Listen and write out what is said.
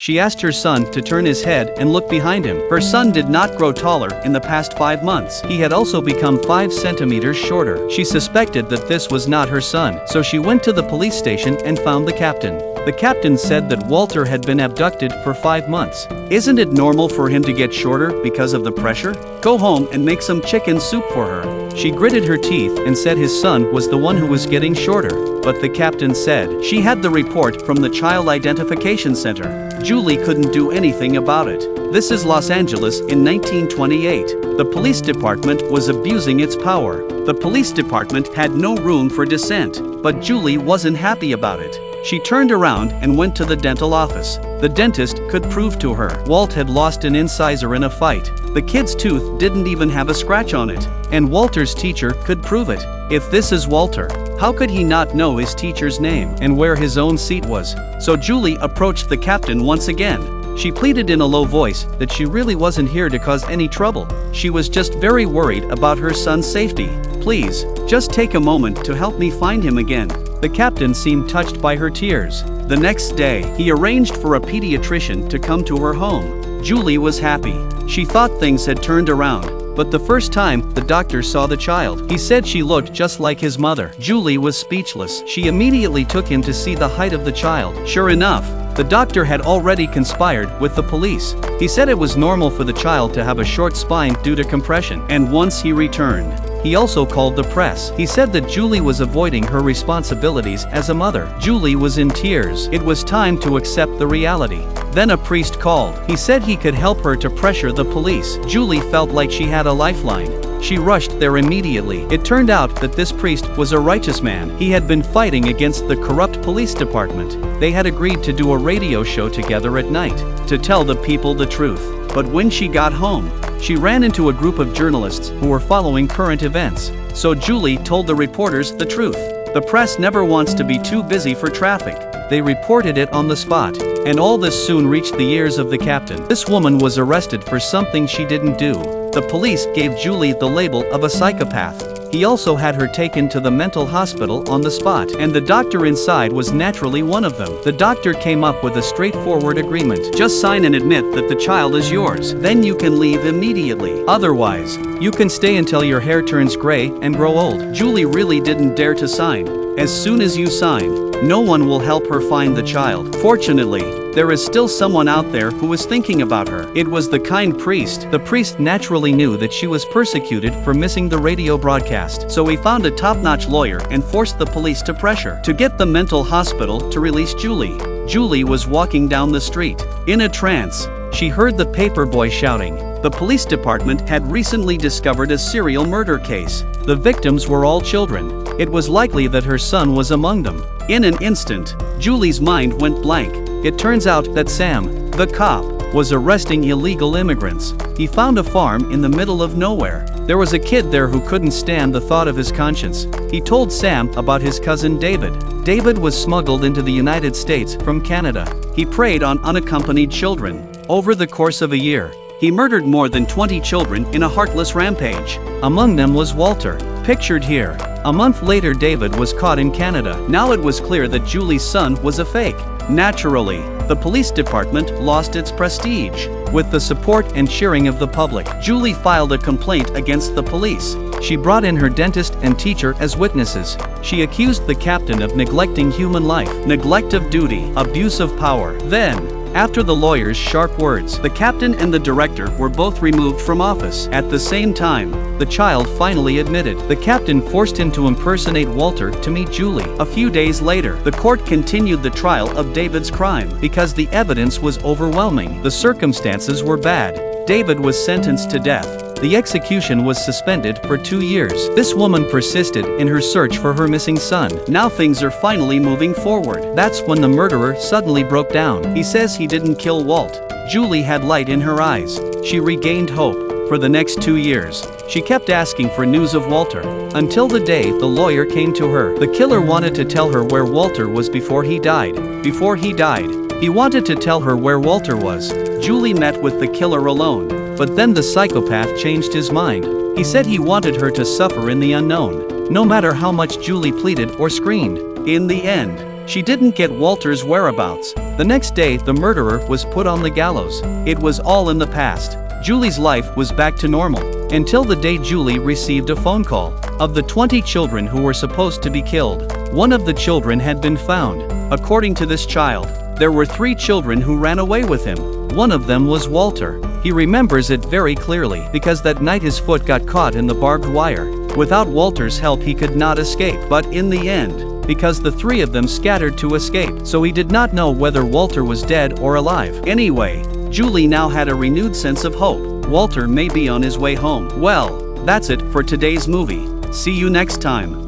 She asked her son to turn his head and look behind him. Her son did not grow taller in the past 5 months. He had also become 5 centimeters shorter. She suspected that this was not her son, so she went to the police station and found the captain. The captain said that Walter had been abducted for 5 months. Isn't it normal for him to get shorter because of the pressure? Go home and make some chicken soup for her. She gritted her teeth and said his son was the one who was getting shorter, but the captain said she had the report from the Child Identification Center. Julie couldn't do anything about it. This is Los Angeles in 1928. The police department was abusing its power. The police department had no room for dissent, but Julie wasn't happy about it. She turned around and went to the dental office. The dentist could prove to her Walt had lost an incisor in a fight. The kid's tooth didn't even have a scratch on it, and Walter's teacher could prove it. If this is Walter, how could he not know his teacher's name and where his own seat was? So Julie approached the captain once again. She pleaded in a low voice that she really wasn't here to cause any trouble. She was just very worried about her son's safety. Please, just take a moment to help me find him again. The captain seemed touched by her tears. The next day, he arranged for a pediatrician to come to her home. Julie was happy. She thought things had turned around. But the first time the doctor saw the child, he said she looked just like his mother. Julie was speechless. She immediately took him to see the height of the child. Sure enough, the doctor had already conspired with the police. He said it was normal for the child to have a short spine due to compression, and once he returned, he also called the press. He said that Julie was avoiding her responsibilities as a mother. Julie was in tears. It was time to accept the reality. Then a priest called. He said he could help her to pressure the police. Julie felt like she had a lifeline. She rushed there immediately. It turned out that this priest was a righteous man. He had been fighting against the corrupt police department. They had agreed to do a radio show together at night, to tell the people the truth. But when she got home, she ran into a group of journalists who were following current events. So Julie told the reporters the truth. The press never wants to be too busy for traffic. They reported it on the spot. And all this soon reached the ears of the captain. This woman was arrested for something she didn't do. The police gave Julie the label of a psychopath. He also had her taken to the mental hospital on the spot, and the doctor inside was naturally one of them. The doctor came up with a straightforward agreement. Just sign and admit that the child is yours. Then you can leave immediately. Otherwise, you can stay until your hair turns gray and grow old. Julie really didn't dare to sign. As soon as you sign, no one will help her find the child. Fortunately, there is still someone out there who is thinking about her. It was the kind priest. The priest naturally knew that she was persecuted for missing the radio broadcast, so he found a top-notch lawyer and forced the police to pressure to get the mental hospital to release Julie. Julie was walking down the street. In a trance, she heard the paperboy shouting. The police department had recently discovered a serial murder case. The victims were all children. It was likely that her son was among them. In an instant, Julie's mind went blank. It turns out that Sam, the cop, was arresting illegal immigrants. He found a farm in the middle of nowhere. There was a kid there who couldn't stand the thought of his conscience. He told Sam about his cousin David. David was smuggled into the United States from Canada. He preyed on unaccompanied children. Over the course of a year, he murdered more than 20 children in a heartless rampage. Among them was Walter, pictured here. A month later, David was caught in Canada. Now it was clear that Julie's son was a fake. Naturally, the police department lost its prestige. With the support and cheering of the public, Julie filed a complaint against the police. She brought in her dentist and teacher as witnesses. She accused the captain of neglecting human life, neglect of duty, abuse of power. Then, after the lawyer's sharp words, the captain and the director were both removed from office. At the same time, the child finally admitted. The captain forced him to impersonate Walter to meet Julie. A few days later, the court continued the trial of David's crime. Because the evidence was overwhelming, the circumstances were bad. David was sentenced to death. The execution was suspended for 2 years. This woman persisted in her search for her missing son. Now things are finally moving forward. That's when the murderer suddenly broke down. He says he didn't kill Walt. Julie had light in her eyes. She regained hope. For the next 2 years, she kept asking for news of Walter, until the day the lawyer came to her. The killer wanted to tell her where Walter was before he died. He wanted to tell her where Walter was. Julie met with the killer alone. But then the psychopath changed his mind. He said he wanted her to suffer in the unknown, no matter how much Julie pleaded or screamed. In the end, She didn't get Walter's whereabouts. The next day, the murderer was put on the gallows. It was all in the past. Julie's life was back to normal, until the day Julie received a phone call. Of the 20 children who were supposed to be killed, one of the children had been found. According to this child, there were 3 children who ran away with him. One of them was Walter. He remembers it very clearly because that night his foot got caught in the barbed wire. Without Walter's help he could not escape, but in the end, because the 3 of them scattered to escape, so he did not know whether Walter was dead or alive. Anyway, Julie now had a renewed sense of hope. Walter may be on his way home. Well, that's it for today's movie. See you next time.